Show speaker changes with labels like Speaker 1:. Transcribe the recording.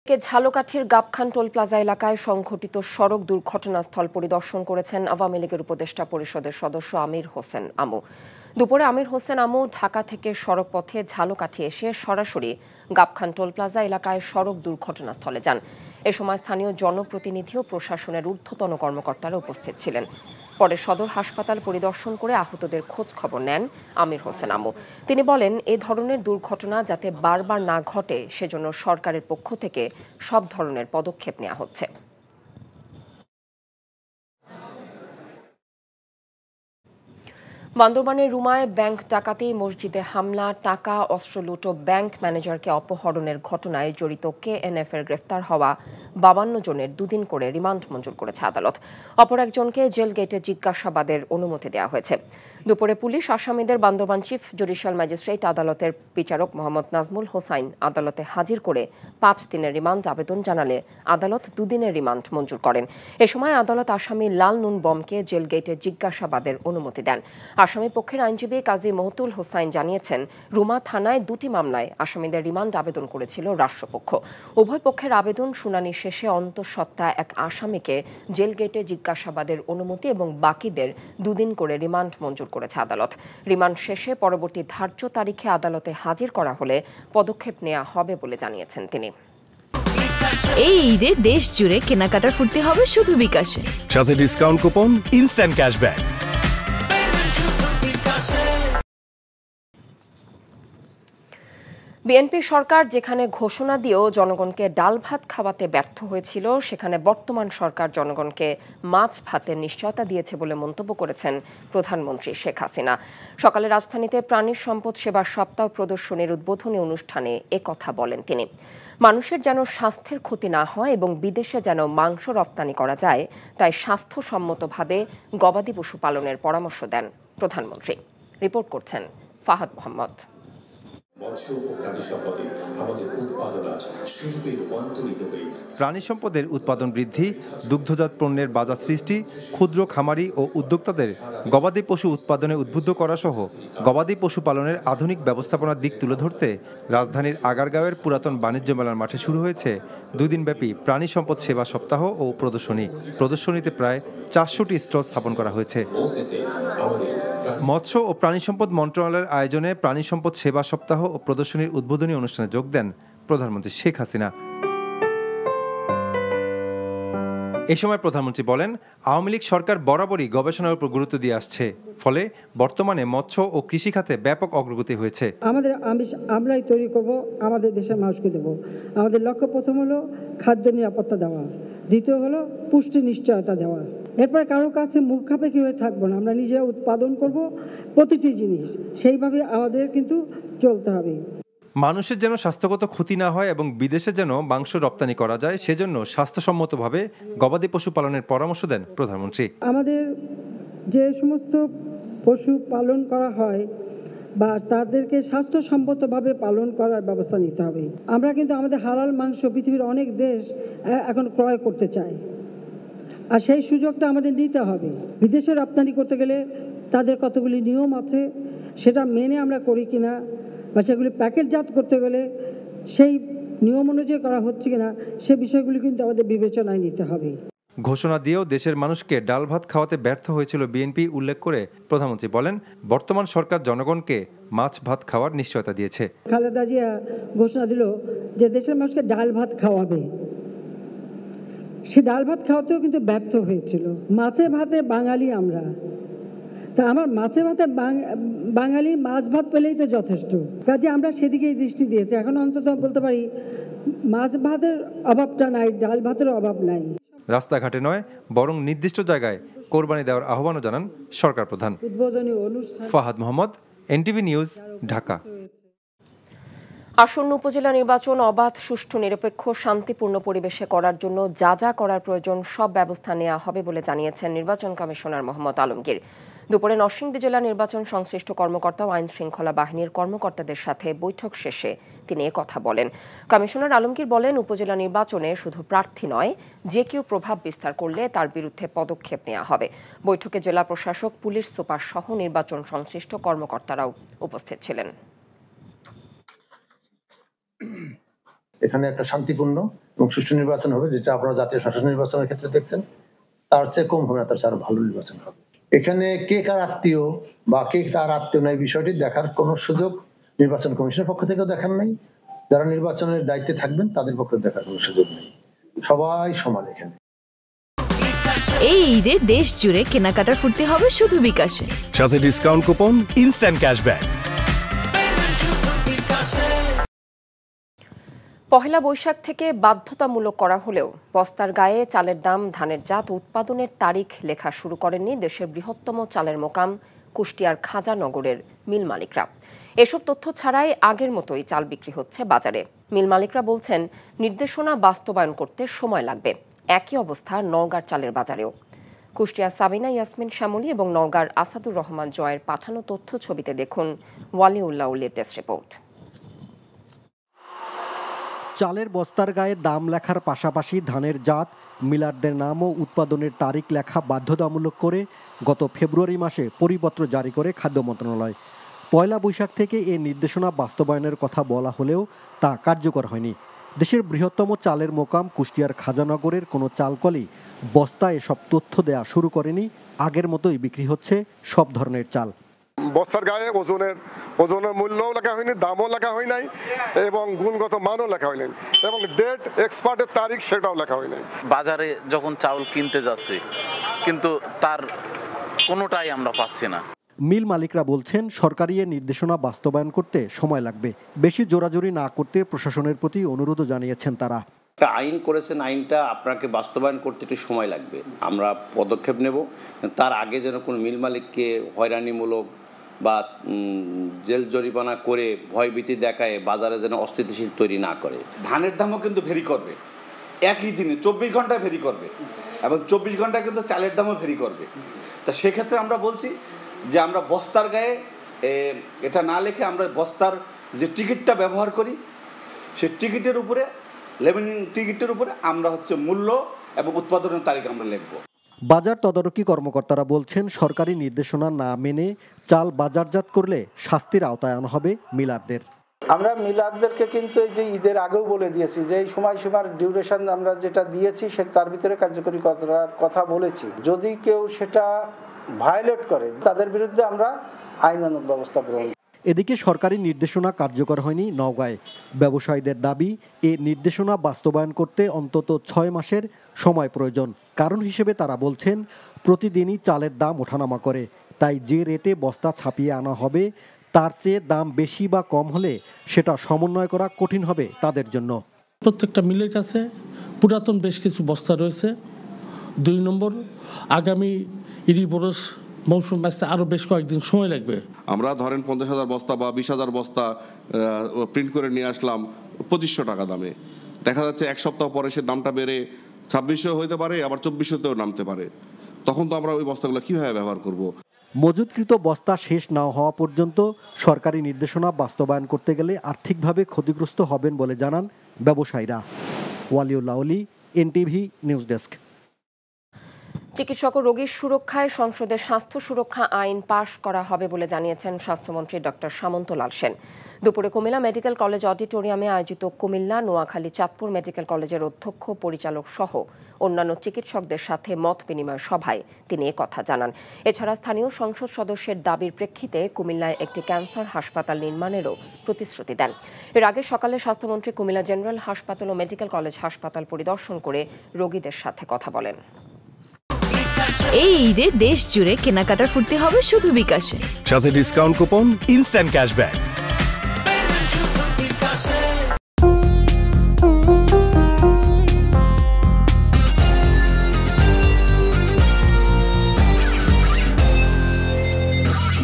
Speaker 1: কে ঝালকাঠির Gabkhan toll plaza এলাকায় সংঘটিত সড়ক দুর্ঘটনাস্থল পরিদর্শন করেছেন আওয়ামী লীগের উপদেষ্টা পরিষদের সদস্য আমির হোসেন আমু। দুপুরে আমির হোসেন আমু ঢাকা থেকে সড়ক পথে ঝালকাঠি এসে সরাসরি গাবখান টোল প্লাজা এলাকায় সড়ক দুর্ঘটনাস্থলে যান। এ সময় স্থানীয় জনপ্রতিনিধি ও প্রশাসনের ঊর্ধ্বতন কর্মকর্তারা উপস্থিত ছিলেন। পরে সদর হাসপাতাল পরিদর্শন করে আহতদের খোঁজ খবর নেন আমির হোসেন আমু। তিনি বলেন, এ ধরনের দুর্ঘটনা যাতে বারবার না ঘটে সেজন্য সরকারের পক্ষ থেকে সব ধরনের পদক্ষেপ নেওয়া হচ্ছে। বান্দরবানের রুমায় ব্যাংক ডাকাতি, মসজিদে হামলা, টাকা, অস্ত্র লুট ও ব্যাংক ম্যানেজারকে অপহরণের ঘটনায় জড়িত KNF এর গ্রেফতার হওয়া 52 জনের 2 দিন করে রিমান্ড মঞ্জুর করেছে আদালত। অপর একজনকে জেল গেটে জিজ্ঞাসাবাদের অনুমতি দেওয়া হয়েছে। দুপুরে পুলিশ আসামিদের বান্দরবান চিফ জুডিশিয়াল ম্যাজিস্ট্রেট আদালতের বিচারক মোহাম্মদ নাজমুল হোসাইন আদালতে হাজির করে 5 দিনের রিমান্ড আবেদন জানালে আদালত 2 দিনের রিমান্ড মঞ্জুর করেন। এ সময় আদালত আসামি লাল নুন বমকে জেল গেটে জিজ্ঞাসাবাদের অনুমতি দেন। আসামি পক্ষের আইনজীবী কাজী মহতুল হোসাইন জানিয়েছেন, রুমা থানায় 2টি মামলায় আসামিদের রিমান্ড আবেদন করেছিল রাষ্ট্রপক্ষ। উভয় পক্ষের আবেদন শুনানি শেষে অন্তঃসত্ত্বা এক আসামিকে জেল গেটে জিজ্ঞাসাবাদের অনুমতি এবং বাকিদের 2 দিন করে রিমান্ড মঞ্জুর করেছে আদালত। রিমান্ড শেষে পরবর্তী ধার্য তারিখে আদালতে হাজির করা হলে পদক্ষেপ নেওয়া হবে বলে জানিয়েছেন তিনি।
Speaker 2: এই ঈদে দেশ জুড়ে কেনাকাটার ফুর্তি হবে শুধু বিকাশে,
Speaker 3: সাথে discount coupon, instant cashback.
Speaker 1: BNP সরকার যেখানে ঘোষণা দিয়েও জনগণকে ডাল ভাত খাওয়াতে ব্যর্থ হয়েছিল, সেখানে বর্তমান সরকার জনগণকে মাছ ভাতের নিশ্চয়তা দিয়েছে বলে মন্তব্য করেছেন প্রধানমন্ত্রী শেখ হাসিনা। সকালে রাজধানীতে প্রাণী সম্পদ সেবা সপ্তাহ প্রদর্শনীর উদ্বোধনী অনুষ্ঠানে একথা বলেন তিনি। মানুষের যেন স্বাস্থ্যের ক্ষতি না হয় এবং বিদেশে যেন মাংস রপ্তানি করা যায়, তাই স্বাস্থ্যসম্মতভাবে গবাদি পশু পালনের পরামর্শ দেন প্রধানমন্ত্রী। রিপোর্ট করছেন ফাহাদ মোহাম্মদ।
Speaker 4: প্রাণী সম্পদের উৎপাদন বৃদ্ধি, দুগ্ধজাত পণ্যের বাজার সৃষ্টি, ক্ষুদ্র খামারি ও উদ্যোক্তাদের গবাদি পশু উৎপাদনে উদ্বুদ্ধ করা সহ গবাদি পশু পালনের আধুনিক ব্যবস্থাপনার দিক তুলে ধরতে রাজধানীর আগারগাঁওয়ের পুরাতন বাণিজ্য মেলার মাঠে শুরু হয়েছে 2 দিনব্যাপী প্রাণী সম্পদ সেবা সপ্তাহ ও প্রদর্শনীতে প্রায় 400টি স্টল স্থাপন করা হয়েছে। মৎস্য ও প্রাণী সম্পদ মন্ত্রণালয়ের আয়োজনে প্রাণী সম্পদ সেবা সপ্তাহ ও প্রদর্শনীর উদ্বোধনী অনুষ্ঠানে যোগ দেন প্রধানমন্ত্রী শেখ হাসিনা। এ সময় প্রধানমন্ত্রী বলেন, আওয়ামী লীগ সরকার বরাবরই গবেষণার উপর গুরুত্ব দিয়ে আসছে, ফলে বর্তমানে মৎস্য ও কৃষি খাতে ব্যাপক অগ্রগতি হয়েছে।
Speaker 5: আমাদের আমিষ আমরাই তৈরি করব, আমাদের দেশের মানুষকে দেব। আমাদের লক্ষ্য প্রথম হলো খাদ্য নিরাপত্তা দেওয়া, দ্বিতীয় হলো পুষ্টি নিশ্চয়তা দেওয়া। এরপর কারোর কাছে মুখ খাপেক্ষী হয়ে থাকবো না, আমরা নিজেরা উৎপাদন করব প্রতিটি জিনিস, সেইভাবে আমাদের কিন্তু চলতে হবে।
Speaker 4: মানুষের যেন স্বাস্থ্যগত ক্ষতি না হয় এবং বিদেশে যেন মাংস রপ্তানি করা যায়, সেজন্য স্বাস্থ্যসম্মতভাবে গবাদি পশু পালনের পরামর্শ দেন প্রধানমন্ত্রী।
Speaker 5: আমাদের যে সমস্ত পশু পালন করা হয় বা তাদেরকে স্বাস্থ্যসম্মতভাবে পালন করার ব্যবস্থা নিতে হবে। আমরা কিন্তু আমাদের হালাল মাংস পৃথিবীর অনেক দেশ এখন ক্রয় করতে চায়, আর সেই সুযোগটা আমাদের নিতে হবে। বিদেশে রপ্তানি করতে গেলে তাদের কতগুলি নিয়ম আছে, সেটা মেনে আমরা করি কিনা, বা সেগুলি প্যাকেটজাত করতে গেলে সেই নিয়ম অনুযায়ী করা হচ্ছে কিনা, সে বিষয়গুলি কিন্তু আমাদের বিবেচনায় নিতে হবে।
Speaker 4: ঘোষণা দিয়েও দেশের মানুষকে ডাল ভাত খাওয়াতে ব্যর্থ হয়েছিল বিএনপি উল্লেখ করে প্রধানমন্ত্রী বলেন, বর্তমান সরকার জনগণকে মাছ ভাত খাওয়ার নিশ্চয়তা দিয়েছে।
Speaker 5: খালেদা জিয়া ঘোষণা দিল যে দেশের মানুষকে ডাল ভাত খাওয়াবে, সে ডাল ভাত খাওয়াতেও কিন্তু ব্যর্থ হয়েছিল। মাছে ভাতে বাঙালি আমরা, তা আমার মাছে ভাতে বাঙালি, মাছ ভাত পেলেই তো যথেষ্ট। কাজে আমরা সেদিকেই দৃষ্টি দিয়েছি। এখন অন্তত বলতে পারি মাছ ভাতের অভাবটা নাই, ডাল ভাতের অভাব নাই।
Speaker 4: রাস্তাঘাটে নয়, বরং নির্দিষ্ট জায়গায় কোরবানি দেওয়ার আহ্বানও জানান সরকার প্রধান।
Speaker 5: উদ্বোধনী অনুষ্ঠান।
Speaker 4: Fahad Mohammad, NTV news, Dhaka.
Speaker 1: আসন্ন উপজেলা নির্বাচন অবাধ, সুষ্ঠু, নিরপেক্ষ, শান্তিপূর্ণ পরিবেশে করার জন্য যা যা করার প্রয়োজন সব ব্যবস্থা নেওয়া হবে বলে জানিয়েছেন নির্বাচন কমিশনার মোহাম্মদ আলমগীর। দুপুরে নরসিংদী জেলা নির্বাচন সংশ্লিষ্ট কর্মকর্তা ও আইন শৃঙ্খলা বাহিনীর কর্মকর্তাদের সাথে বৈঠক শেষে তিনি একথা বলেন। কমিশনার আলমগীর বলেন, উপজেলা নির্বাচনে শুধু প্রার্থী নয়, যে কেউ প্রভাব বিস্তার করলে তার বিরুদ্ধে পদক্ষেপ নেওয়া হবে। বৈঠকে জেলা প্রশাসক, পুলিশ সুপার সহ নির্বাচন সংশ্লিষ্ট কর্মকর্তারাও উপস্থিত ছিলেন।
Speaker 6: এখানে একটা শান্তিপূর্ণ এবং সুষ্ঠু নির্বাচন হবে, যেটা আপনারা জাতীয় সংসদ নির্বাচনের ক্ষেত্রে দেখছেন, তার চেয়ে কম হবে না, তার চেয়ে আরো ভালো নির্বাচন হবে। এখানে কে কার আত্মীয় বা কে তার আত্মীয় নয় বিষয়টি দেখার কোনো সুযোগ নির্বাচন কমিশনের পক্ষ থেকেও দেখার নেই, যারা নির্বাচনের দায়িত্বে থাকবেন তাদের পক্ষে দেখার কোনো সুযোগ নেই। সবাই সমান এখানে।
Speaker 2: এই ঈদে দেশ জুড়ে কেনাকাটার ফুর্তি হবে শুধু বিকাশে,
Speaker 3: সাথে discount coupon, instant cashback.
Speaker 1: Pohela Boishakh থেকে বাধ্যতামূলক করা হলেও বস্তার গায়ে চালের দাম, ধানের জাত উৎপাদনের তারিখ লেখা শুরু করেননি দেশের বৃহত্তম চালের মোকাম কুষ্টিয়ার খাজানগরের মিল মালিকরা। এসব তথ্য ছাড়াই আগের মতোই চাল বিক্রি হচ্ছে বাজারে। মিল মালিকরা বলছেন, নির্দেশনা বাস্তবায়ন করতে সময় লাগবে। একই অবস্থা নওগাঁর চালের বাজারেও। কুষ্টিয়ার সাবিনা ইয়াসমিন শ্যামলী এবং নওগাঁর আসাদুর রহমান জয়ের পাঠানো তথ্য ছবিতে দেখুন ওয়ালিউল্লাহ উলের প্রেস রিপোর্ট।
Speaker 7: চালের বস্তার গায়ে দাম লেখার পাশাপাশি ধানের জাত, মিলারদের নাম ও উৎপাদনের তারিখ লেখা বাধ্যতামূলক করে গত ফেব্রুয়ারি মাসে পরিপত্র জারি করে খাদ্য মন্ত্রণালয়। পয়লা বৈশাখ থেকে এ নির্দেশনা বাস্তবায়নের কথা বলা হলেও তা কার্যকর হয়নি। দেশের বৃহত্তম চালের মোকাম কুষ্টিয়ার খাজানগরের কোনো চালকলই বস্তায় এসব তথ্য দেয়া শুরু করেনি। আগের মতোই বিক্রি হচ্ছে সব ধরনের চাল।
Speaker 8: বস্তার গায়ে ওজনের মূল্যও লেখা হয়নি, দামও লেখা হয় নাই এবং গুণগত মানও লেখা হয় নাই এবং ডেট এক্সপায়ারের তারিখ সেটাও লেখা হয় নাই।
Speaker 9: বাজারে যখন চাউল কিনতে যাচ্ছে কিন্তু তার কোনোটাই আমরা পাচ্ছি না।
Speaker 7: মিল মালিকরা বলছেন, সরকারি এ নির্দেশনা বাস্তবায়ন করতে সময় লাগবে। বেশি জোরাজোরি না করতে প্রশাসনের প্রতি অনুরোধও জানিয়েছেন তারা।
Speaker 10: একটা আইন করেছেন, আইনটা আপনাকে বাস্তবায়ন করতে একটু সময় লাগবে। আমরা পদক্ষেপ নেব, তার আগে যেন কোনো মিল মালিককে হয়রানিমূলক বা জেল জরিমানা করে ভয়ভীতি দেখায় বাজারে যেন অস্থিতিশীল তৈরি না করে। ধানের দামও কিন্তু ভেরি করবে, একই দিনে 24 ঘন্টায় ভেরি করবে এবং 24 ঘন্টায় কিন্তু চালের দামও ভেরি করবে। তা সেক্ষেত্রে আমরা বলছি যে আমরা বস্তার গায়ে এটা না লিখে আমরা বস্তার যে টিকিটটা ব্যবহার করি, সেই টিকিটের উপরে, লেমিনিং টিকিটের উপরে আমরা মূল্য এবং উৎপাদনের তারিখ আমরা লিখব।
Speaker 7: বাজার তদারকি কর্মকর্তারা বলছেন, সরকারি নির্দেশনা না মেনে চাল বাজারজাত করলে শাস্তির আওতায় আনা হবে মিলারদের।
Speaker 11: আমরা মিলারদেরকে কিন্তু এই যে ঈদের আগেও বলে দিয়েছি যে এই সময়সীমার ডিউরেশন আমরা যেটা দিয়েছি সেটা তার ভিতরে কার্যকরী করার কথা বলেছি। যদি কেউ সেটা ভায়োলেট করে তাদের বিরুদ্ধে আমরা আইনানুগ ব্যবস্থা গ্রহণ।
Speaker 7: এদিকে সরকারি নির্দেশনা কার্যকর হয়নি নওগাঁয়। ব্যবসায়ীদের দাবি, এ নির্দেশনা বাস্তবায়ন করতে অন্তত 6 মাসের সময় প্রয়োজন। কারণ হিসেবে তারা বলছেন, প্রতিদিনই চালের দাম ওঠানামা করে, তাই যে রেটে বস্তা ছাপিয়ে আনা হবে তার চেয়ে দাম বেশি বা কম হলে সেটা সমন্বয় করা কঠিন হবে তাদের জন্য।
Speaker 12: প্রত্যেকটা মিলের কাছে পুরাতন বেশ কিছু বস্তা রয়েছে। 2 নম্বর, আগামী ইরি বরস মৌসুম আসতে আরও বেশ কয়েকদিন সময় লাগবে।
Speaker 8: আমরা ধরেন 50,000 বস্তা বা 20,000 বস্তা প্রিন্ট করে নিয়ে আসলাম 2500 টাকা দামে। দেখা যাচ্ছে 1 সপ্তাহ পরে সে দামটা বেড়ে 2600 হইতে পারে, আবার 2400তেও নামতে পারে। তখন তো আমরা ওই বস্তাগুলো কিভাবে ব্যবহার করব?
Speaker 7: মজুতকৃত বস্তা শেষ না হওয়া পর্যন্ত সরকারি নির্দেশনা বাস্তবায়ন করতে গেলে আর্থিকভাবে ক্ষতিগ্রস্ত হবেন বলে জানান ব্যবসায়ীরা। ওয়ালিউল্লাহ উলি, এনটিভি নিউজ ডেস্ক।
Speaker 1: চিকিৎসক ও রোগীর সুরক্ষায় সংসদে স্বাস্থ্য সুরক্ষা আইন পাশ করা হবে বলে জানিয়েছেন স্বাস্থ্যমন্ত্রী ডক্টর সামন্তলাল সেন। দুপুরে কুমিল্লা মেডিকেল কলেজ অডিটোরিয়ামে আয়োজিত কুমিল্লা, নোয়াখালী, চাঁদপুর মেডিকেল কলেজের অধ্যক্ষ, পরিচালক সহ অন্যান্য চিকিৎসকদের সাথে মত বিনিময় সভায় তিনি কথা জানান। এছাড়া স্থানীয় সংসদ সদস্যের দাবির প্রেক্ষিতে কুমিল্লায় একটি ক্যান্সার হাসপাতাল নির্মাণেরও প্রতিশ্রুতি দেন। এর আগে সকালে স্বাস্থ্যমন্ত্রী কুমিল্লা জেনারেল হাসপাতাল ও মেডিকেল কলেজ হাসপাতাল পরিদর্শন করে রোগীদের সাথে কথা বলেন।
Speaker 2: এই ঈদে দেশ জুড়ে কেনাকাটার ফুর্তি হবে শুধু বিকাশে,
Speaker 3: সাথে ডিসকাউন্ট কুপন, ইনস্ট্যান্ট ক্যাশব্যাক।